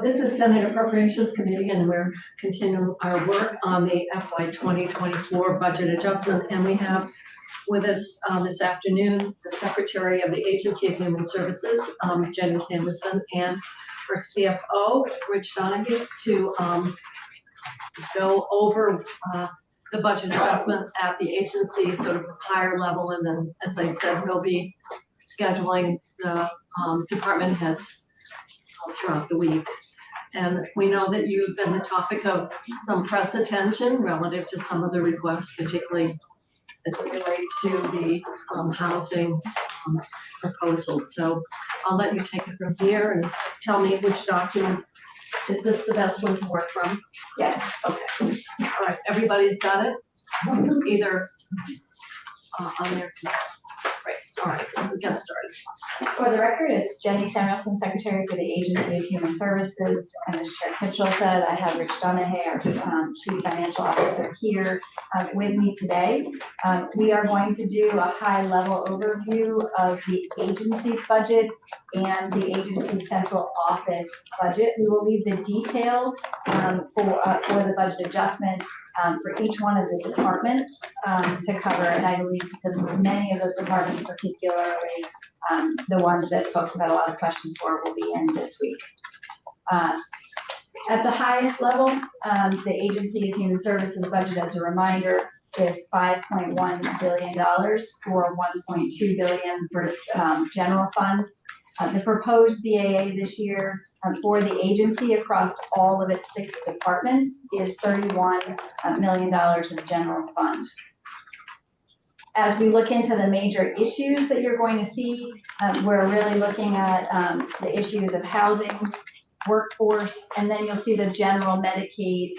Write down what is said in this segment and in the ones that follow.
This is Senate Appropriations Committee, and we're continuing our work on the FY 2024 budget adjustment. And we have with us this afternoon the Secretary of the Agency of Human Services, Jenny Sanderson, and our CFO, Rich Donahue, to go over the budget adjustment at the agency, sort of higher level, and then, as I said, we'll be scheduling the department heads throughout the week. And we know that you've been the topic of some press attention relative to some of the requests, particularly as it relates to the housing proposals. So I'll let you take it from here and tell me which document. Is this the best one to work from? Yes. Okay. All right. Everybody's got it? Either on their. Great. All right. We get started. For the record, it's Jenny Samuelson, Secretary for the Agency of Human Services. And as Chair Kitchell said, I have Rich Donahue, our Chief Financial Officer, here with me today. We are going to do a high-level overview of the agency's budget and the agency's central office budget. We will leave the detail for the budget adjustment for each one of the departments to cover, and I believe because many of those departments, particularly the ones that folks have had a lot of questions for, will be in this week. At the highest level, the Agency of Human Services budget, as a reminder, is $5.1 billion for $1.2 billion for general fund. The proposed BAA this year for the agency across all of its 6 departments is $31 million in general fund. As we look into the major issues that you're going to see, we're really looking at the issues of housing, workforce, and then you'll see the general Medicaid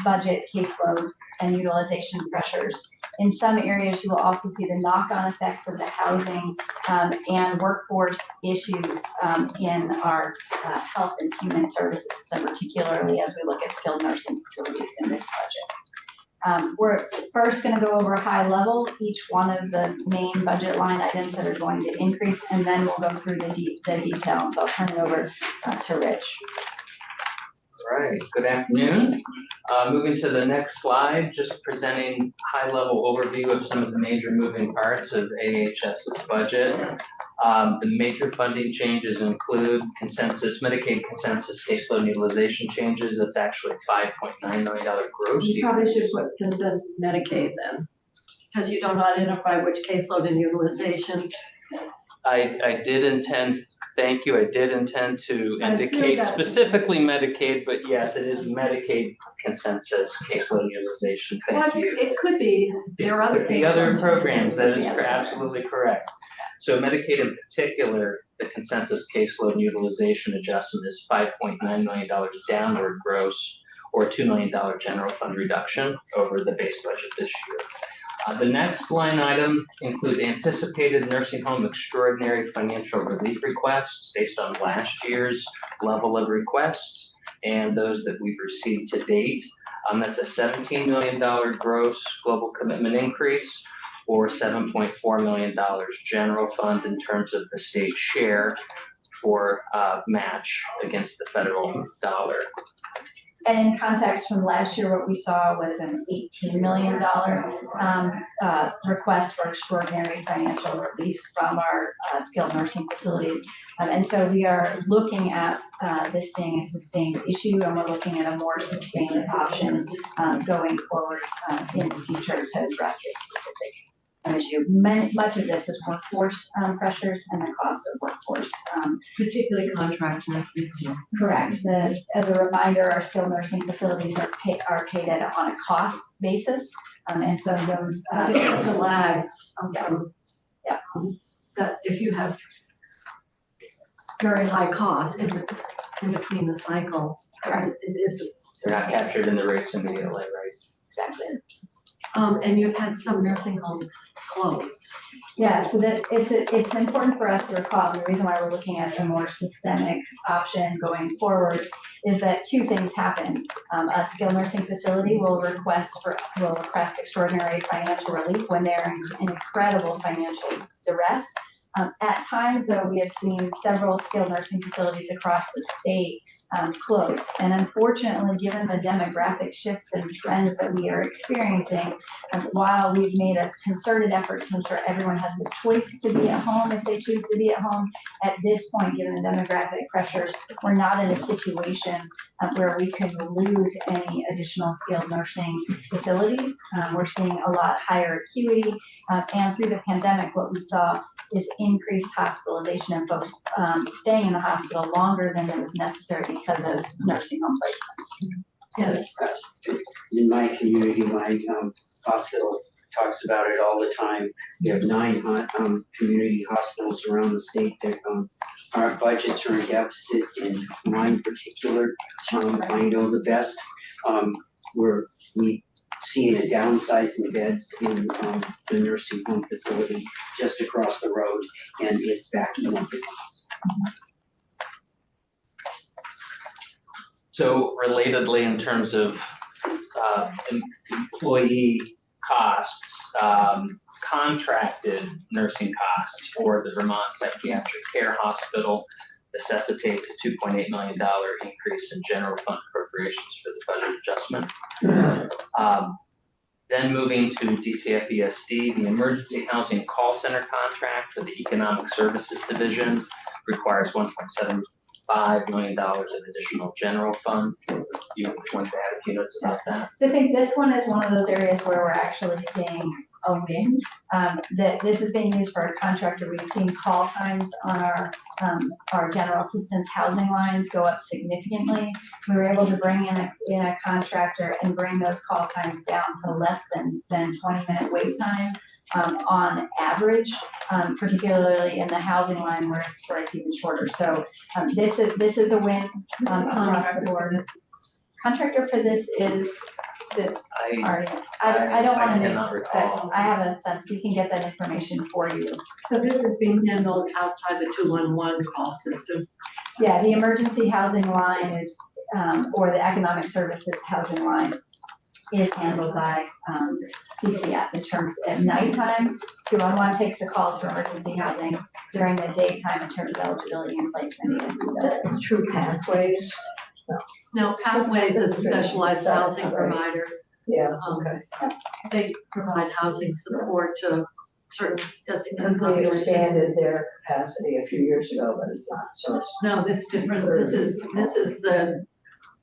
budget caseload and utilization pressures. In some areas, you will also see the knock-on effects of the housing and workforce issues in our health and human services system, particularly as we look at skilled nursing facilities in this budget. We're first going to go over high level each one of the main budget line items that are going to increase, and then we'll go through the details. So I'll turn it over to Rich. All right, good afternoon. Moving to the next slide, just presenting high-level overview of some of the major moving parts of AHS's budget. The major funding changes include Medicaid consensus caseload utilization changes. That's actually $5.9 million gross. You probably should put consensus Medicaid then, because you don't identify which caseload and utilization. I did intend, thank you, I did intend to indicate specifically Medicaid, but yes, it is Medicaid consensus caseload utilization. Thank you. It could be. There are other the other programs, that is absolutely correct. So Medicaid in particular, the consensus caseload utilization adjustment is $5.9 million downward gross, or $2 million general fund reduction over the base budget this year. The next line item includes anticipated nursing home extraordinary financial relief requests based on last year's level of requests and those that we've received to date. That's a $17 million gross global commitment increase, or $7.4 million general fund in terms of the state share for match against the federal dollar. And in context from last year, what we saw was an $18 million request for extraordinary financial relief from our skilled nursing facilities. And so we are looking at this being a sustained issue, and we're looking at a more sustained option going forward in the future to address this specific issue. Much of this is workforce pressures and the cost of workforce. Particularly contract nurses. Correct. As a reminder, our skilled nursing facilities are paid on a cost basis, and so those. There's a lag. Yes. Yeah. That if you have very high costs in between the cycle, correct. It is. They're not captured in the rates immediately, right? Exactly. And you've had some nursing homes close. Yeah, so that it's important for us to recall, the reason why we're looking at a more systemic option going forward is that two things happen. A skilled nursing facility will request extraordinary financial relief when they're in incredible financial duress. At times, though, we have seen several skilled nursing facilities across the state close. And unfortunately, given the demographic shifts and trends that we are experiencing, while we've made a concerted effort to ensure everyone has the choice to be at home if they choose to be at home, at this point, given the demographic pressures, we're not in a situation where we could lose any additional skilled nursing facilities. We're seeing a lot higher acuity, and through the pandemic, what we saw is increased hospitalization and folks staying in the hospital longer than was necessary because of nursing home placements. Yes. In my community, my hospital talks about it all the time. We have 9 community hospitals around the state that our budgets are in deficit, and mine particular, I know the best. We seeing a downsizing beds in the nursing home facility just across the road, and it's backing up the costs. So relatedly, in terms of employee costs, contracted nursing costs for the Vermont Psychiatric Care Hospital necessitates a $2.8 million increase in general fund appropriations for the budget adjustment. Then moving to DCFESD, the Emergency Housing Call Center contract for the Economic Services Division requires $1.75 million in additional general fund. Do you want to add a few notes about that? So I think this one is one of those areas where we're actually seeing a win. That this is being used for a contractor. We've seen call times on our general assistance housing lines go up significantly. We were able to bring in a contractor and bring those call times down to less than 20-minute wait time on average, particularly in the housing line where it's even shorter. So this is a win across the board. Contractor for this is I don't want to miss, but I have a sense we can get that information for you. So this is being handled outside the 211 call system. Yeah, the emergency housing line is, or the economic services housing line is handled by DCF in terms at nighttime. 211 takes the calls for emergency housing. During the daytime, in terms of eligibility and placement, ESC does. True Pathways. No, Pathways is a specialized housing provider. Yeah, okay. They provide housing support to certain designated They populations. expanded their capacity a few years ago, but it's not, so it's. No, this is different. This is the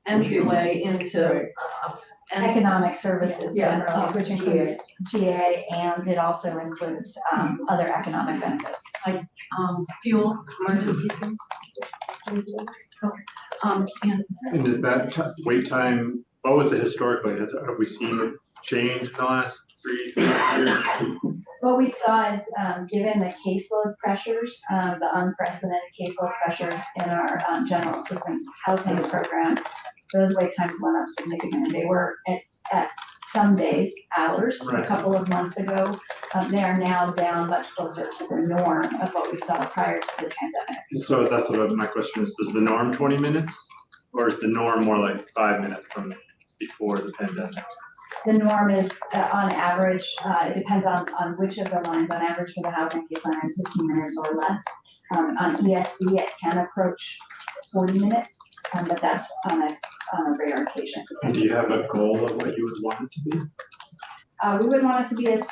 entryway into Economic services Yeah, generally, which includes GA, and it also includes other economic benefits. fuel, emergency fuel. And is that wait time, what was it historically? Have we seen it change in the last 3 years? What we saw is, given the caseload pressures, the unprecedented caseload pressures in our general assistance housing program, those wait times went up significantly. They were at some days, hours, Right. a couple of months ago. They are now down much closer to the norm of what we saw prior to the pandemic. So that's what my question is the norm 20 minutes? Or is the norm more like 5 minutes from before the pandemic? The norm is on average, it depends on which of the lines, on average for the housing case line is 15 minutes or less. On ESD, it can approach 40 minutes, but that's on a rare occasion. And do you have a goal of what you would want it to be? We would want it to be as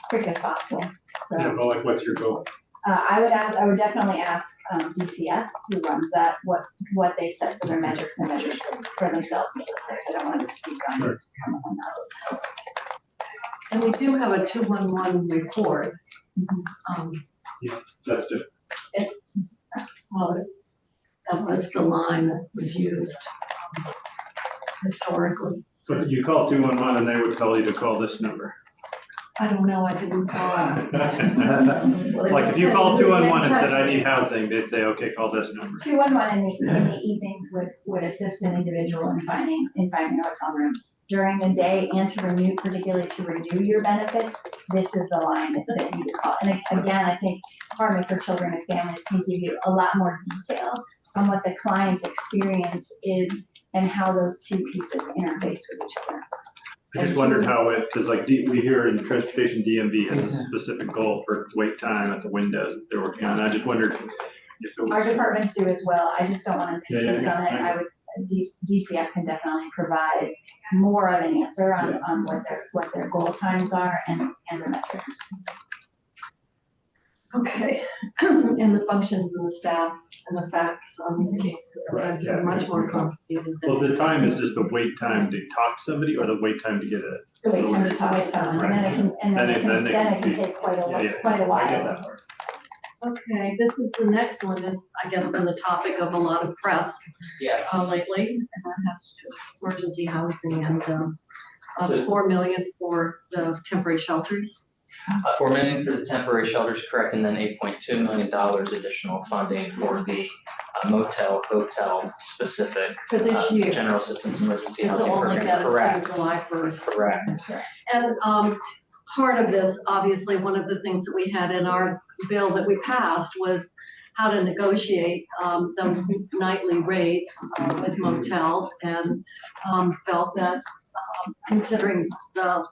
quick as possible. So Yeah, but like what's your goal? I would definitely ask DCF, who runs that, what they set for their metrics and measures for themselves. I don't want to speak on that. And we do have a 211 report. That's different. Well, that was the line that was used historically. But you call 211 and they would tell you to call this number. I don't know, I didn't call it. Like if you called 211 and said, I need housing, they'd say, okay, call this number. 211 in the evenings would assist an individual in finding a hotel room. during the day and to renew, particularly to renew your benefits, this is the line that you would call. And again, I think Department for Children and Families can give you a lot more detail on what the client's experience is and how those two pieces interface with each other. I just wondered how it, because like we hear in transportation, DMV has a specific goal for wait time at the windows that they're working on. I just wondered if it Our was. departments do as well. I just don't want to Yeah, speak on it. I would, DCF can definitely provide more of an answer on what their goal times are and the metrics. Okay, and the functions and the staff and the facts on these cases sometimes are much more complicated than. Well, the time is just the wait time to talk to somebody or the wait time to get a. The wait time to talk to someone, and then it can take quite a Yeah, quite a I while. get that part. Okay, this is the next one that's, I guess, been the topic of a lot of press Yes. lately, and that has to do with emergency housing and So- 4 million for the temporary shelters. 4 million for the temporary shelters, correct, and then $8.2 million additional funding for the motel, hotel specific For this year. general assistance emergency It's housing only program, got correct, through July 1st. correct. And part of this, obviously, one of the things that we had in our bill that we passed was how to negotiate those nightly rates with motels, and felt that considering the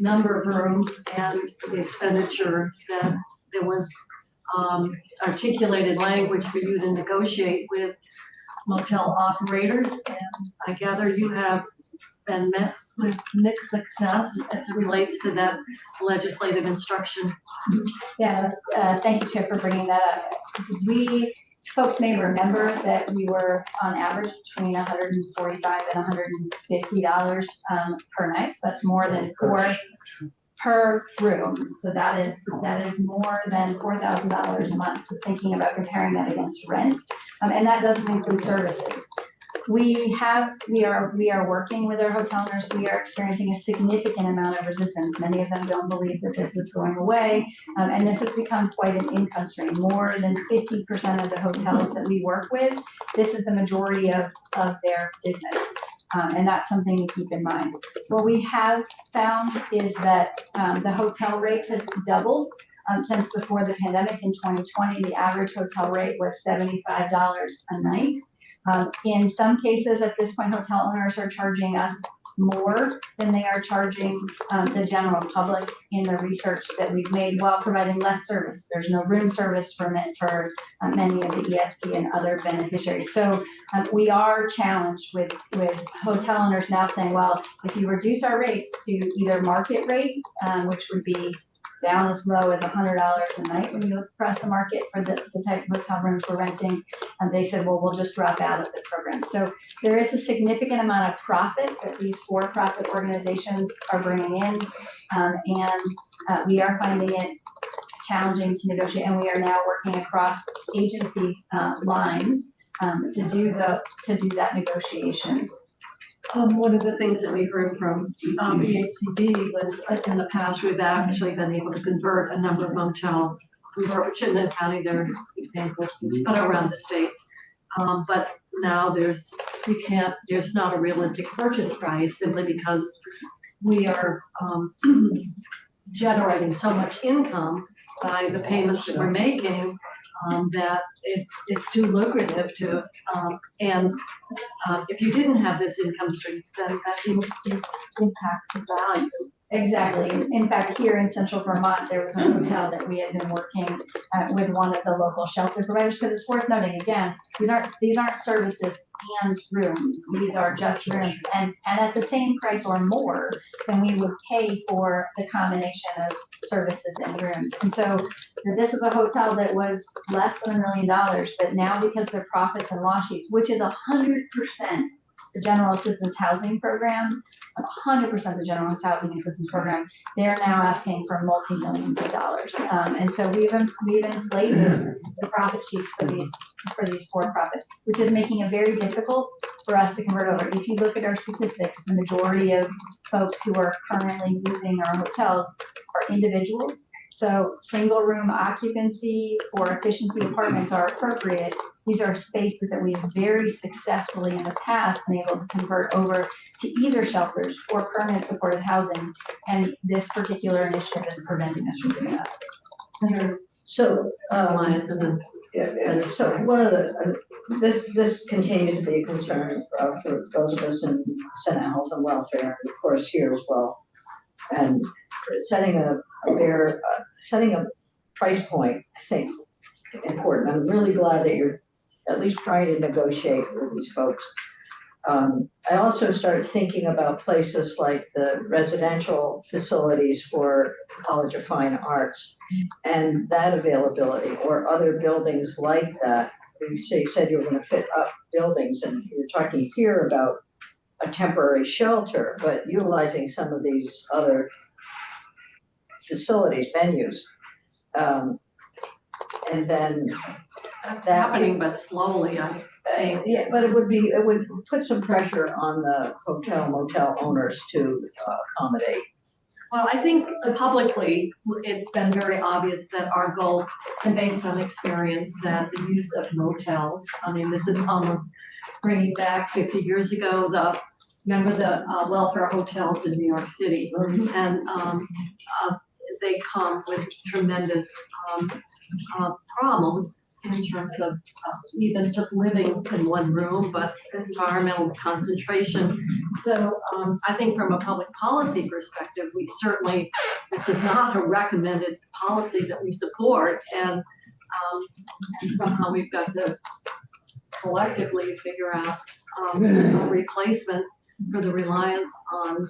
number of rooms and the expenditure, that there was articulated language for you to negotiate with motel operators. And I gather you have been met with mixed success as it relates to that legislative instruction. Yeah, thank you, Chair, for bringing that up. Folks may remember that we were on average between $145 and $150 per night. So that's more than $4 per room. So that is more than $4,000 a month. So thinking about comparing that against rent, and that doesn't include services. We are working with our hotel owners. We are experiencing a significant amount of resistance. Many of them don't believe that this is going away, and this has become quite an income stream. More than 50% of the hotels that we work with, this is the majority of their business, and that's something to keep in mind. What we have found is that the hotel rates have doubled. Since before the pandemic in 2020, the average hotel rate was $75 a night. In some cases, at this point, hotel owners are charging us more than they are charging the general public in the research that we've made, while providing less service. There's no room service for many of the EST and other beneficiaries. So we are challenged with hotel owners now saying, well, if you reduce our rates to either market rate, which would be down as low as $100 a night when you look across the market for the type of hotel rooms we're renting, and they said, well, we'll just drop out of the program. So there is a significant amount of profit that these for-profit organizations are bringing in, and we are finding it challenging to negotiate, and we are now working across agency lines to do that negotiation. One of the things that we heard from EHCB was in the past, we've actually been able to convert a number of motels. We were in Chittenden County, there are examples, but around the state. But now there's not a realistic purchase price simply because we are generating so much income by the payments that we're making, that it's too lucrative to, and if you didn't have this income stream, then that impacts the value. Exactly. In fact, here in Central Vermont, there was a hotel that we had been working with one of the local shelter providers, because it's worth noting, again, these aren't services and rooms. These are just rooms, and at the same price or more than we would pay for the combination of services and rooms. And so this was a hotel that was less than $1 million, but now because their profits and loss sheets, which is 100% the General Assistance Housing Program, 100% the General Housing Assistance Program, they're now asking for multi-millions of dollars. And so we've inflated the profit sheets for these for-profit, which is making it very difficult for us to convert over. If you look at our statistics, the majority of folks who are currently using our hotels are individuals. So single room occupancy or efficiency apartments are appropriate. These are spaces that we've very successfully in the past been able to convert over to either shelters or permanent supported housing. And this particular initiative is preventing us from doing that. Senator So, Lyons and then yeah, so one of the, this continues to be a concern for those of us in Senate Health and Welfare, and of course here as well. And setting setting a price point, I think, important. I'm really glad that you're at least trying to negotiate with these folks. I also started thinking about places like the residential facilities for College of Fine Arts and that availability, or other buildings like that. You said you were going to fit up buildings, and you're talking here about a temporary shelter, but utilizing some of these other facilities, venues. And then that's happening, but slowly, yeah, but it would put some pressure on the hotel motel owners to accommodate. Well, I think publicly, it's been very obvious that our goal, and based on experience, that the use of motels, I mean, this is almost bringing back 50 years ago, remember the welfare hotels in New York City? And they come with tremendous problems in terms of even just living in one room, but environmental concentration. So I think from a public policy perspective, we certainly, this is not a recommended policy that we support, and somehow we've got to collectively figure out a replacement for the reliance on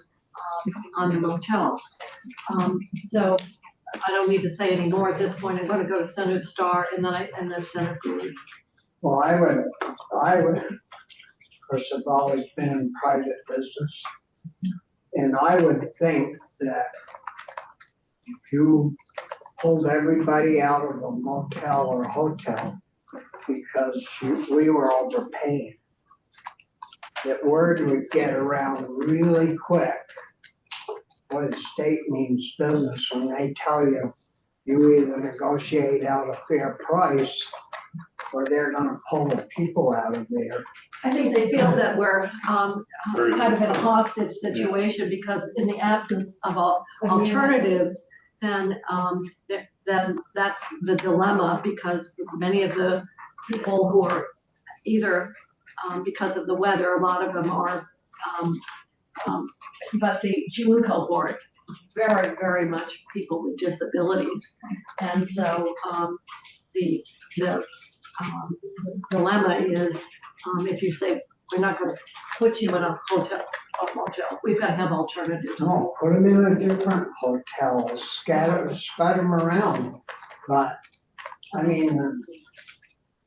the motels. So I don't need to say any more at this point. I'm going to go to Senator Starr and then Senator Cooley. Well, I would, of course, I've always been in private business. And I would think that if you pulled everybody out of a motel or hotel because we were overpaying, that word would get around really quick. Boy, the state means business when they tell you you either negotiate out a fair price or they're gonna pull the people out of there. I think they feel that we're kind of in a hostage situation because in the absence of alternatives, then that's the dilemma, because many of the people who are either because of the weather, a lot of them are but the June cohort, very, very much people with disabilities. And so the dilemma is if you say, we're not going to put you in a hotel or motel, we've got to have alternatives. No, put them in a different hotel, spread them around. But, I mean,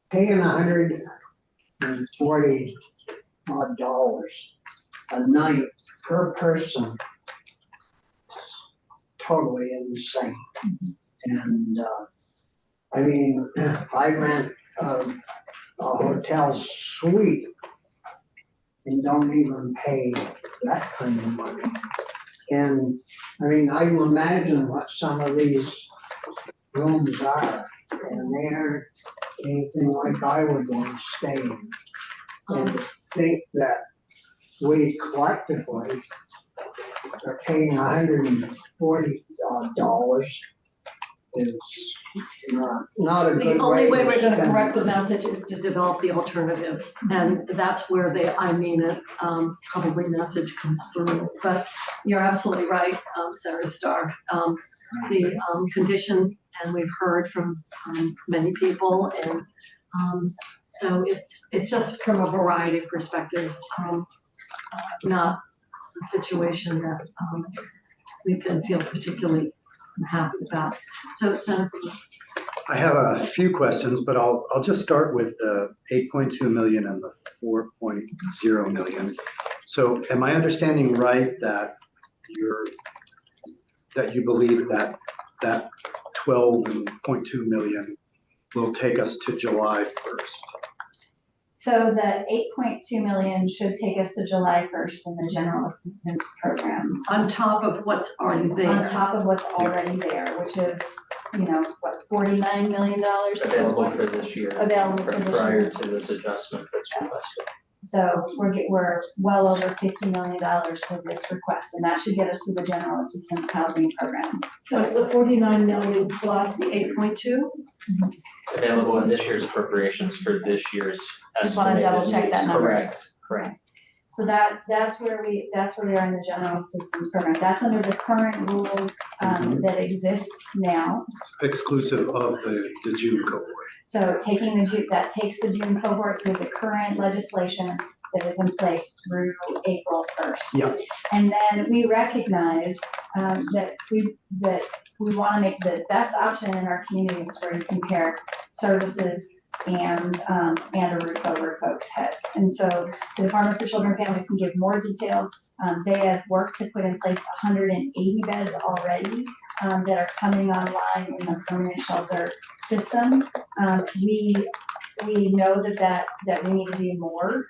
paying $140 odd a night per person, totally insane. And I mean, I rent a hotel suite and don't even pay that kind of money. And I mean, I can imagine what some of these rooms are, and they aren't anything like I would want to stay in. And think that we collectively are paying $140 is not a good way. The only way we're gonna spend correct the money. message is to develop the alternatives, and that's where the I mean it probably message comes through. But you're absolutely right, Senator Starr. The conditions, and we've heard from many people, and so it's just from a variety of perspectives, not a situation that we can feel particularly happy about. So, Senator. I have a few questions, but I'll just start with the 8.2 million and the 4.0 million. So am I understanding right that you believe that 12.2 million will take us to July 1st? So the 8.2 million should take us to July 1st in the general assistance program. On top of what's already there. On top of what's already there, which is $49 million at this Available point. for this year. Available for this Prior year. to this adjustment that's requested. So we're well over $50 million for this request, and that should get us through the general assistance housing program. So it's the 49 million plus the 8.2? Available in this year's appropriations for this year's Just wanna estimated double check needs. that number. Correct. So that's where they are in the general assistance program. That's under the current rules that exist now. Exclusive of the June cohort. So that takes the June cohort through the current legislation that is in place through April 1st. Yeah. And then we recognize that we want to make the best option in our communities where you compare services and a roof over folks' heads. And so the Department for Children and Families can give more detail. They have worked to put in place 180 beds already that are coming online in the permanent shelter system. We know that we need to do more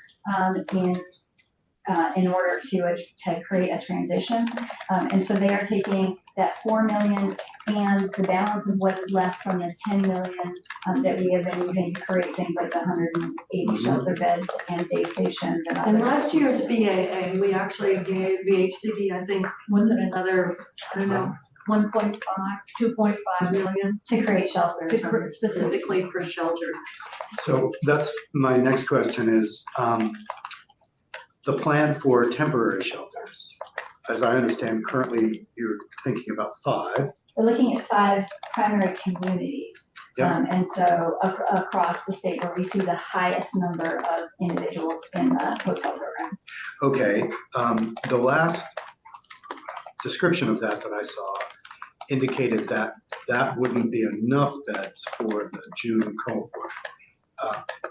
in order to create a transition. And so they are taking that 4 million and the balance of what is left from the 10 million that we have been using to create things like the 180 shelter beds and day stations and other. And last year's BAA, we actually gave VHCD, I think, was it another, I don't know, 1.5, 2.5 million To create shelters. specifically for shelter. So that's, my next question is, the plan for temporary shelters. As I understand, currently you're thinking about 5. We're looking at 5 primary communities. Yeah. And so across the state where we see the highest number of individuals in the hotel program. Okay, the last description of that I saw indicated that wouldn't be enough beds for the June cohort.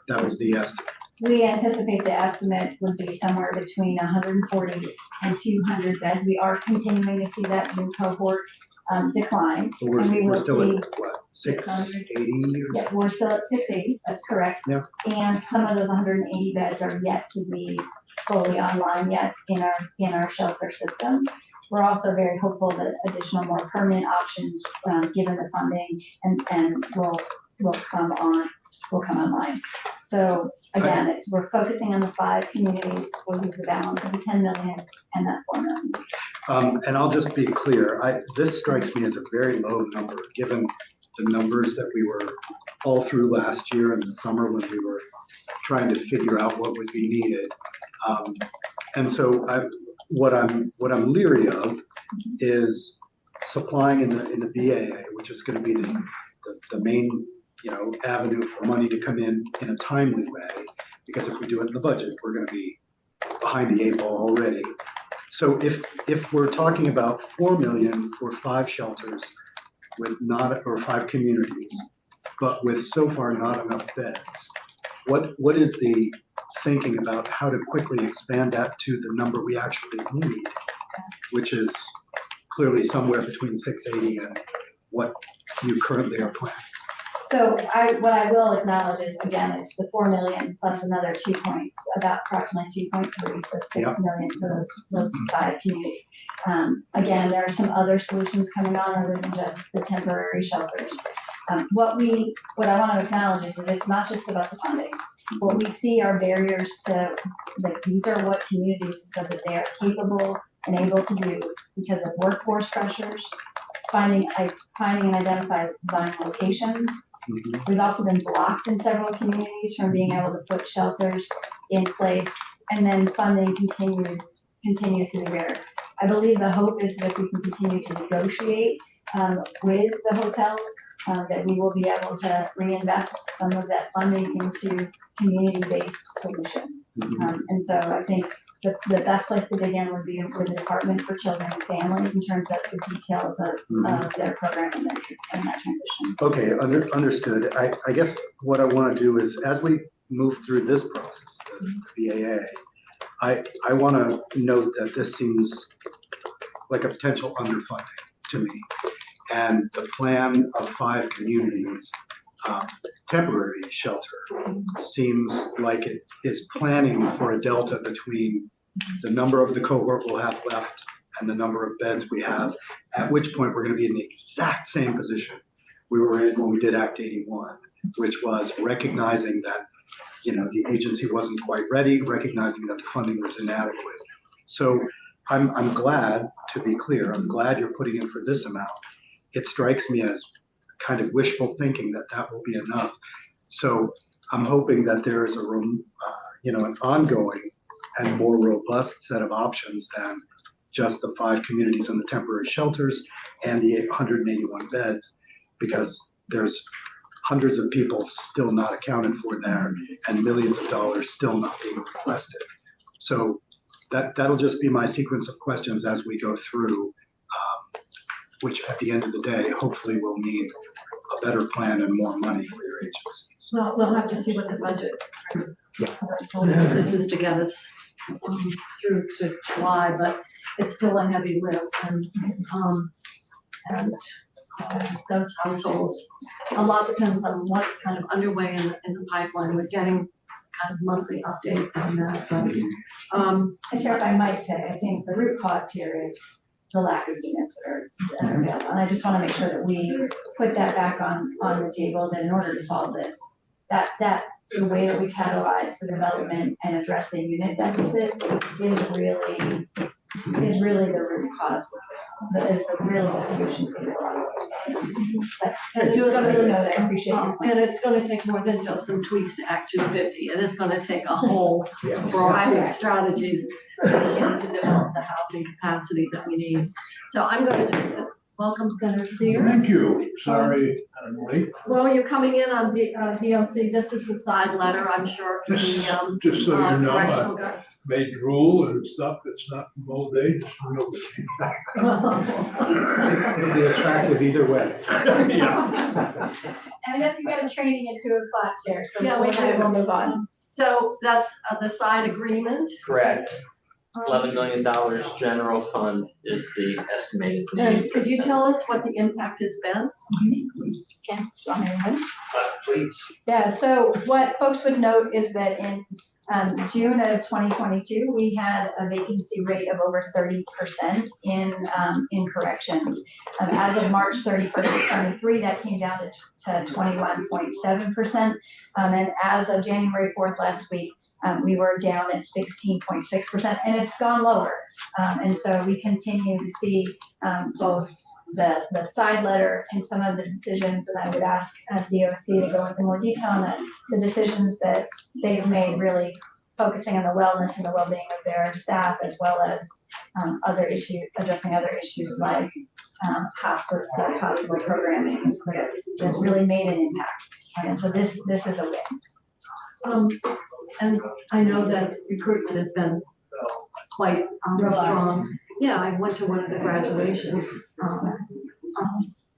That was the estimate. We anticipate the estimate would be somewhere between 140 and 200 beds. We are continuing to see that June cohort decline. But And we we're will still see at what, 680 or Yeah, we're still at 680, that's correct. Yeah. And some of those 180 beds are yet to be fully online yet in our shelter system. We're also very hopeful that additional more permanent options, given the funding and will come online. So again, we're focusing on the 5 communities. We'll use the balance of the 10 million and that 4 million. And I'll just be clear, this strikes me as a very low number, given the numbers that we were all through last year in the summer when we were trying to figure out what would be needed. And so what I'm leery of is supplying in the BAA, which is going to be the main avenue for money to come in a timely way, because if we do it in the budget, we're going to be behind the 8 ball already. So if we're talking about 4 million for 5 shelters or 5 communities, but with so far not enough beds, what is the thinking about how to quickly expand that to the number we actually need, which is clearly somewhere between 680 and what you currently are planning? So what I will acknowledge is, again, it's the 4 million plus another 2 points, about approximately 2.3, so 6 million for those 5 communities. Again, there are some other solutions coming on other than just the temporary shelters. What I want to acknowledge is that it's not just about the funding. What we see are barriers to, that these are what communities said that they are capable and able to do because of workforce pressures, finding and identifying locations. We've also been blocked in several communities from being able to put shelters in place, and then funding continues to be rare. I believe the hope is that if we can continue to negotiate with the hotels, that we will be able to reinvest some of that funding into community-based solutions. And so I think the best place to begin would be with the Department for Children and Families in terms of the details of their program and that transition. Okay, understood. I guess what I want to do is, as we move through this process, the BAA, I want to note that this seems like a potential underfunding to me. And the plan of 5 communities, temporary shelter, seems like it is planning for a delta between the number of the cohort we'll have left and the number of beds we have, at which point we're going to be in the exact same position we were in when we did Act 81, which was recognizing that, the agency wasn't quite ready, recognizing that the funding was inadequate. So I'm glad, to be clear, I'm glad you're putting in for this amount. It strikes me as kind of wishful thinking that that will be enough. So I'm hoping that there is an ongoing and more robust set of options than just the 5 communities in the temporary shelters and the 181 beds, because there's hundreds of people still not accounted for there and millions of dollars still not being requested. So that'll just be my sequence of questions as we go through, which at the end of the day, hopefully will mean a better plan and more money for your agencies. Well, we'll have to see what the budget. Yeah. This is to get us through to July, but it's still a heavy lift and those households, a lot depends on what's kind of underway in the pipeline. We're getting kind of monthly updates on that, but, And Chair, if I might say, I think the root cause here is the lack of units that are available. And I just want to make sure that we put that back on the table, that in order to solve this, that the way that we catalyze the development and address the unit deficit is really the root cause, is really the solution for the process. But I do really know that I appreciate your point. and it's gonna take more than just some tweaks to Act 250. It is gonna take a whole variety of strategies to begin to develop the housing capacity that we need. So I'm going to welcome Senator Sears. Thank you. Sorry I'm late. Well, you're coming in on DOC. This is the side letter, I'm sure, for the Just so you know, correctional I guard. made drool and stuff that's not from old age. It'll be attractive either way. Yeah. And then we got a training at 2 o'clock, Chair, so Yeah, we do. we'll move on. So that's the side agreement. Correct. $11 million general fund is the estimated need. And could you tell us what the impact has been? Please. Yeah, so what folks would note is that in June of 2022, we had a vacancy rate of over 30% in corrections. As of March 31st, 2023, that came down to 21.7%. And as of January 4th last week, we were down at 16.6%, and it's gone lower. And so we continue to see both the side letter and some of the decisions, and I would ask DOC to go into more detail on that, the decisions that they've made really focusing on the wellness and the well-being of their staff, as well as addressing other issues like hospital programming. So that's really made an impact. And so this is a win. And I know that recruitment has been quite strong. Yeah, I went to one of the graduations.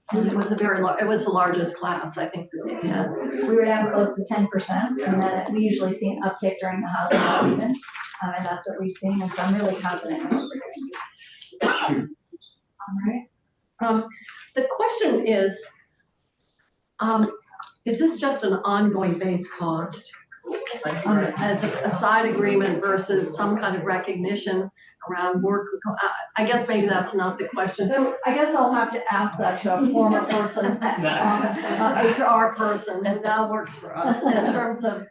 And it was it was the largest class, I think, that they had. We were down close to 10%, and then we usually see an uptick during the holiday season, and that's what we've seen, and so I'm really confident in what we're doing. All right. The question is this just an ongoing base cost as a side agreement versus some kind of recognition around work? I guess maybe that's not the question. So I guess I'll have to ask that to a former person, HR person, and now works for us in terms of,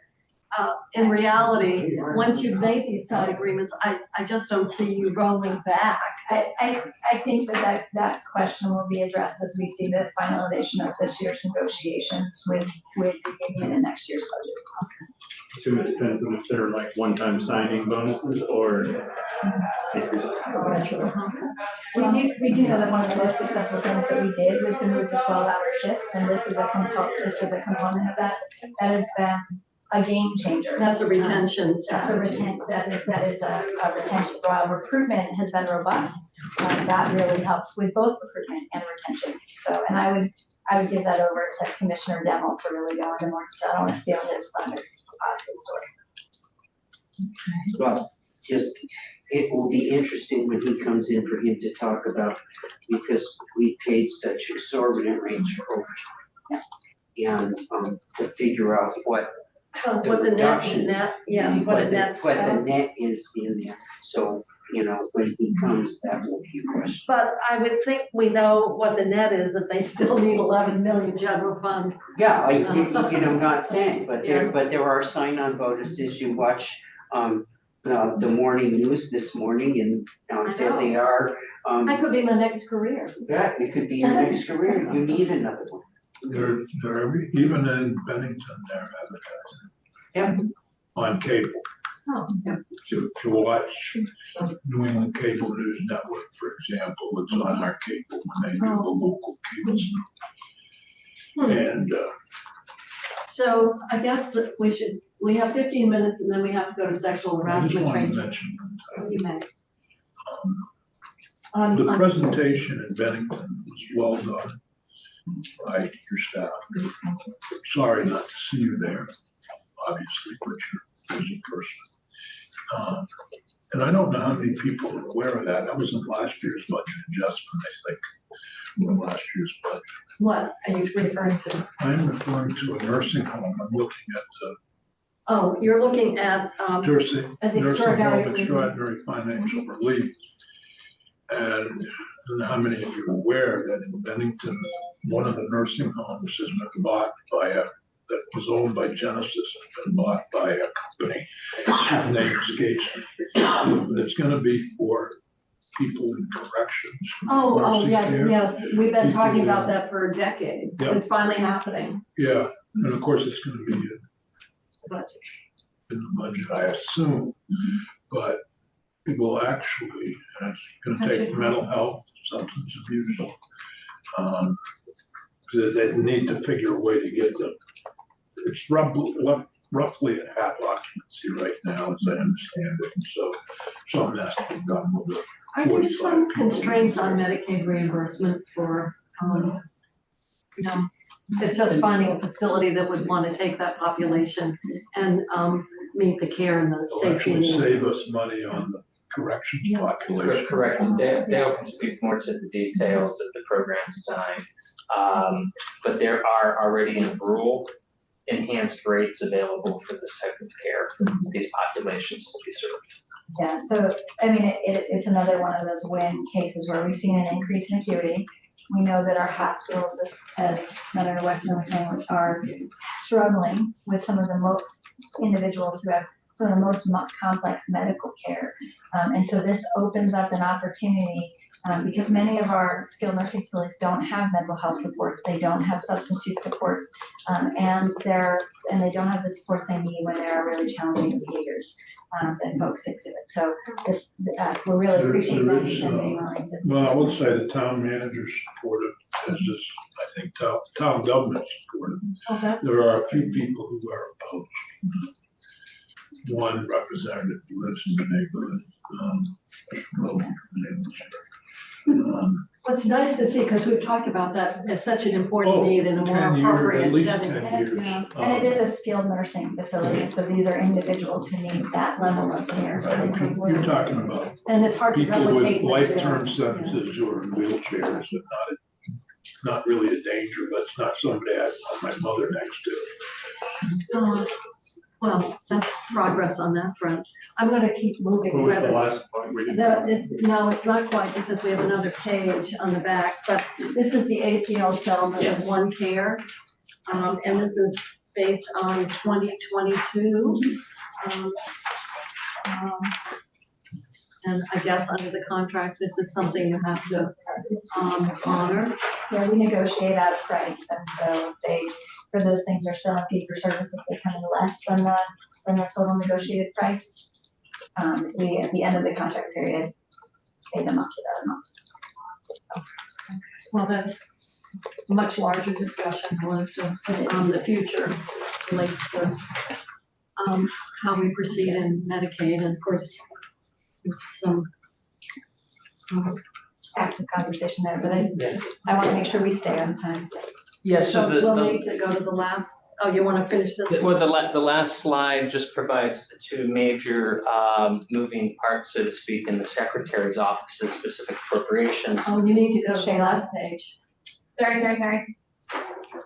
in reality, once you've made these side agreements, I just don't see you rolling back. I think that question will be addressed as we see the finalization of this year's negotiations with the union in next year's budget. I assume it depends on if they're like one-time signing bonuses or increases. We do know that one of the most successful things that we did was to move to 12-hour shifts, and this is a component of that. That has been a game changer. That's a retention strategy. That is a retention. While recruitment has been robust, that really helps with both recruitment and retention. So, and I would give that over to Commissioner Demmel to really go into more detail. I don't want to steal his thunder. It's a positive story. Well, it will be interesting when he comes in for him to talk about, because we paid such exorbitant rates for overtime. And to figure out Oh, the what the reduction. net, yeah, what What a the, net. what the net is in there, so, when he comes, that will be a question. But I would think we know what the net is, that they still need 11 million general fund. Yeah, not saying, but there are sign-on bonuses, you watch, the morning news this morning, and there they are. That could be my next career. Yeah, it could be your next career, you need another one. They're, even in Bennington, they're advertising. On cable. Oh, yeah. So if you watch New England Cable News Network, for example, it's on our cable when they do the local cable stuff. And, So I guess that we have 15 minutes and then we have to go to sexual I just harassment wanted to training. mention, You may. the presentation in Bennington was well done by your staff. Sorry not to see you there, obviously, but you're a busy person. And I don't know how many people are aware of that. That was in last year's budget adjustment, I think, or last year's budget. What are you referring to? I'm referring to a nursing home. I'm looking at Oh, you're looking at, nursing at the home extraordinary. extraordinary financial relief. And I don't know how many of you are aware that in Bennington, one of the nursing homes has been bought by that was owned by Genesis, has been bought by a company named escapes me. It's gonna be for people in corrections. Oh, nursing yes, care. yes, we've been talking People, about that for a decade. Yeah. It's finally happening. Yeah, and of course, it's gonna be in But the budget, I assume, but it will actually, and it's gonna take mental health, substance abuse. They need to figure a way to get them. It's roughly at half occupancy right now, as I understand it, and so some has to be done with it. are there some constraints on Medicaid reimbursement for, it's just finding a facility that would want to take that population and, meet the care and the It'll safety actually needs? save us money on the corrections population. Correct, Dale can speak more to the details of the program design. But there are already in rural enhanced rates available for this type of care, for these populations to be served. Yeah, so, I mean, it's another one of those win cases where we've seen an increase in acuity. We know that our hospitals, as Senator Weston was saying, are struggling with some of the most individuals who have some of the most complex medical care. And so this opens up an opportunity because many of our skilled nursing facilities don't have mental health supports, they don't have substance use supports, and they don't have the supports they need when there are really challenging behaviors that folks exhibit. So this, we're really appreciating that and being willing to. Well, I will say the town manager supported, as is, I think, town government supported. Okay. There are a few people who are opposed. One representative who lives in the neighborhood. What's nice to see, because we've talked about that, it's such an Oh, important need in a more 10 years, appropriate at least setting. 10 years. And it is a skilled nursing facility, so these are individuals who need that level of care. You're talking about And it's hard to people replicate. with the life-term jail. sentences who are in wheelchairs, but not really a danger, but it's not somebody I want my mother next to. Well, that's progress on that front. I'm gonna keep moving. What was the whether- last point we didn't? No, it's not quite, because we have another page on the back, but this is the ACL settlement of Yes. One Care. And this is based on 2022. And I guess under the contract, this is something you have to, honor. Yeah, we negotiate out a price, and so for those things are still on fee for service if they come in less than the total negotiated price. We, at the end of the contract period, pay them up to that amount. Well, that's a much larger discussion, we'll have to, the future relates to, how we proceed in Medicaid, and of course, there's some, Active conversation there, but Yes. I want to make sure we stay on time. Yeah, so so we'll need to go to the last, oh, you wanna finish this? well, the last slide just provides the two major moving parts, so to speak, in the secretary's office's specific appropriations. Oh, you need to go to the Shayla. last page. Sorry.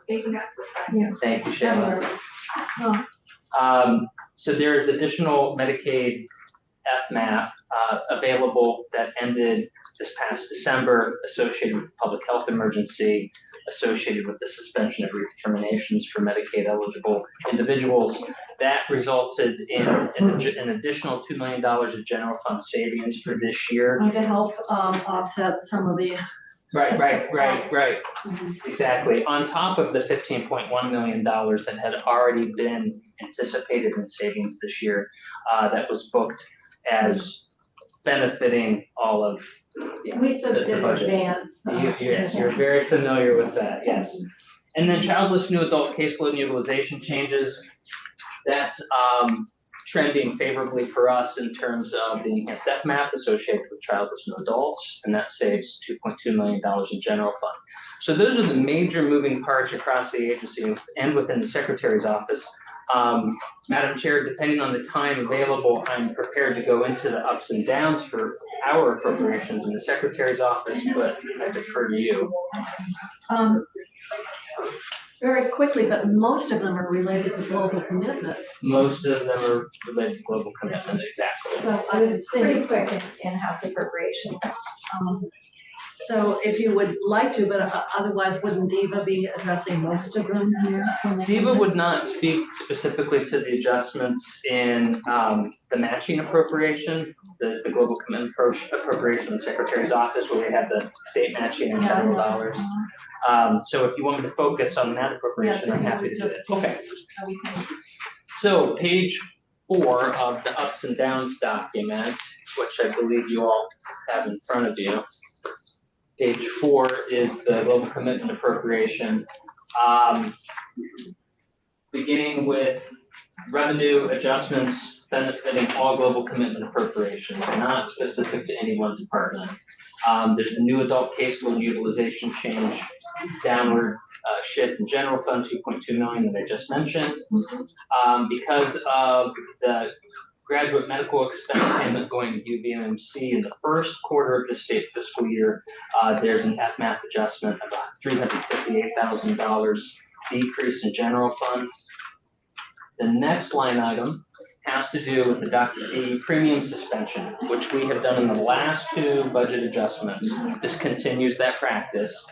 Thank you, Shayla. Oh, So there is additional Medicaid FMAP available that ended this past December, associated with the public health emergency, associated with the suspension of redeterminations for Medicaid eligible individuals. That resulted in an additional $2 million of general fund savings for this year. To help offset some of the. Right, exactly. On top of the $15.1 million that had already been anticipated in savings this year, that was booked as benefiting all of We took the it in budget. advance. Yes, you're very familiar with that, yes. And then childless new adult caseload utilization changes, that's trending favorably for us in terms of the enhanced FMAP associated with childless new adults, and that saves $2.2 million in general fund. So those are the major moving parts across the agency and within the Secretary's office. Madam Chair, depending on the time available, I'm prepared to go into the ups and downs for our appropriations in the Secretary's office, but I defer to you. Very quickly, but most of them are related to global commitment. Most of them are related to global commitment, exactly. So I was pretty quick in House Appropriations. So if you would like to, but otherwise wouldn't Diva be addressing most of them here? Diva would not speak specifically to the adjustments in the matching appropriation, the global commitment appropriation in the Secretary's office where we have the state matching and federal dollars. So if you want me to focus on that appropriation, I'm happy to do it. Okay. So page 4 of the ups and downs document, which I believe you all have in front of you. Page 4 is the global commitment appropriation. Beginning with revenue adjustments benefiting all global commitment appropriations, not specific to any one department. There's a new adult caseload utilization change, downward shift in general fund, 2.2 million that I just mentioned. Because of the graduate medical expense payment going to UVMC in the first quarter of the state fiscal year, there's an FMAP adjustment of $358,000 decrease in general fund. The next line item has to do with the premium suspension, which we have done in the last 2 budget adjustments. This continues that practice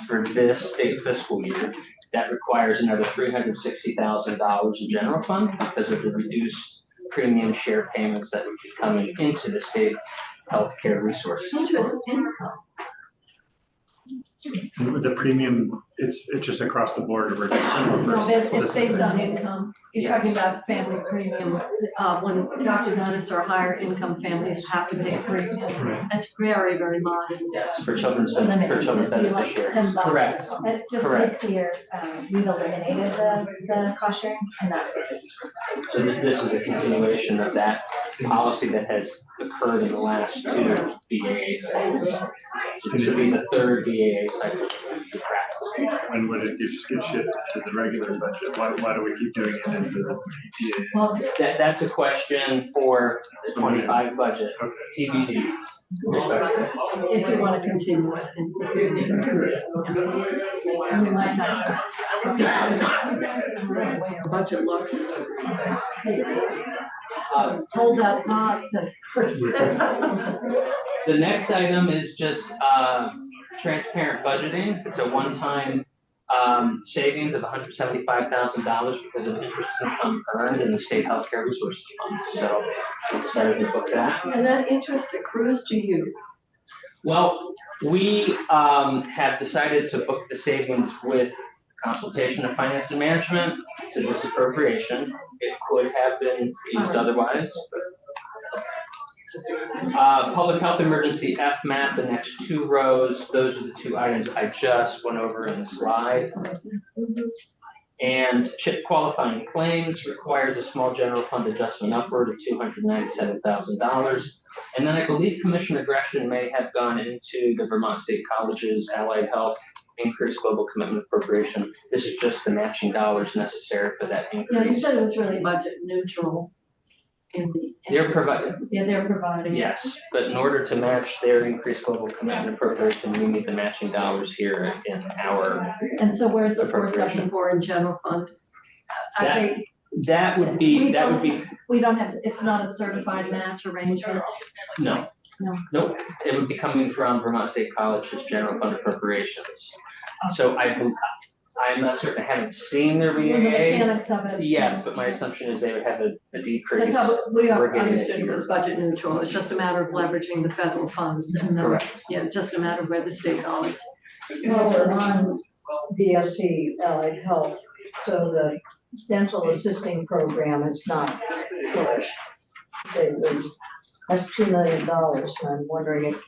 for this state fiscal year. That requires another $360,000 in general fund because of the reduced premium share payments that would be coming into the state healthcare resources. Interest income. The premium, it's just across the board of reduction. No, it's based on income. You're talking about family premium. When Dr. Dennis or higher income families have to pay a premium, Right. it's very, very modest. Yes, for children's beneficiaries. $10. Correct. Just to be clear, we've eliminated the cost sharing, and that's what this is. So this is a continuation of that policy that has occurred in the last 2 BAA cycles. It should be the 3rd BAA cycle to practice. When would it just get shifted to the regular budget? Why do we keep doing it into the PPA? Well, That's a question for the 25 budget, TBD. Respectfully. if you want to continue it. And we might have to. I don't know the way our budget looks. Hold that thought. The next item is just transparent budgeting. It's a one-time savings of $175,000 because of interest income earned in the state healthcare resources fund. So we decided to book that. And that interest accrues to you. Well, we have decided to book the savings with consultation of finance and management to this appropriation. It could have been used otherwise. Public health emergency FMAP, the next 2 rows, those are the 2 items I just went over in the slide. And CHIP qualifying claims requires a small general fund adjustment upward of $297,000. And then I believe Commissioner Gresham may have gone into the Vermont State College's Allied Health increased global commitment appropriation. This is just the matching dollars necessary for that Yeah, you increase. said it was really budget neutral. They're provided. Yeah, they're providing. Yes, but in order to match their increased global commitment appropriation, we need the matching dollars here in our. And so where's the 474 in general fund? I That- think That would be, We don't have, it's not a certified match arrangement. no. No. Nope, it would be coming from Vermont State College's general fund appropriations. So I'm not certain, I haven't seen their The BAA. mechanics of it. Yes, so- but my assumption is they would have a decrease. That's how we We're getting it understood it was here. budget neutral. It's just a matter of leveraging the federal funds and then, Correct. yeah, just a matter of where the state dollars. Well, we're on DSC Allied Health, so the dental assisting program is not pushed. That's $2 million, and I'm wondering if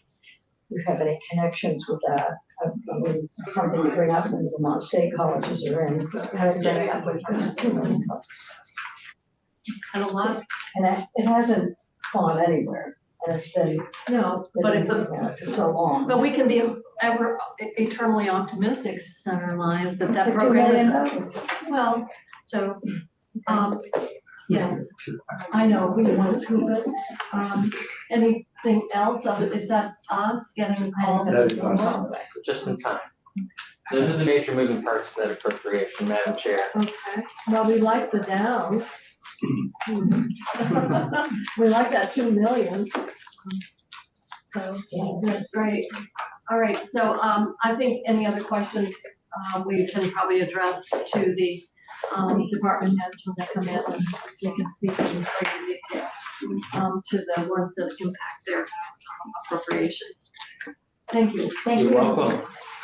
you have any connections with that. I mean, something you bring up when the Vermont State colleges are in, how to bring it up with this $2 million. And a lot, And it hasn't gone anywhere, and it's been, no, but if the, for so long. but we can be ever eternally optimistic, Senator Lyons, that that For $2 program million. is, well, so, yes, I know, we want to scoop it. Anything else of it, is that us getting called? That is us. Just in time. Those are the major moving parts of that appropriation, Madam Chair. Okay, well, we like the downs. We like that 2 million. So, that's great. All right, so, I think any other questions, we can probably address to the, department heads when they come in, and they can speak in greater detail, to the ones that impact their appropriations. Thank you. Thank you. You're welcome.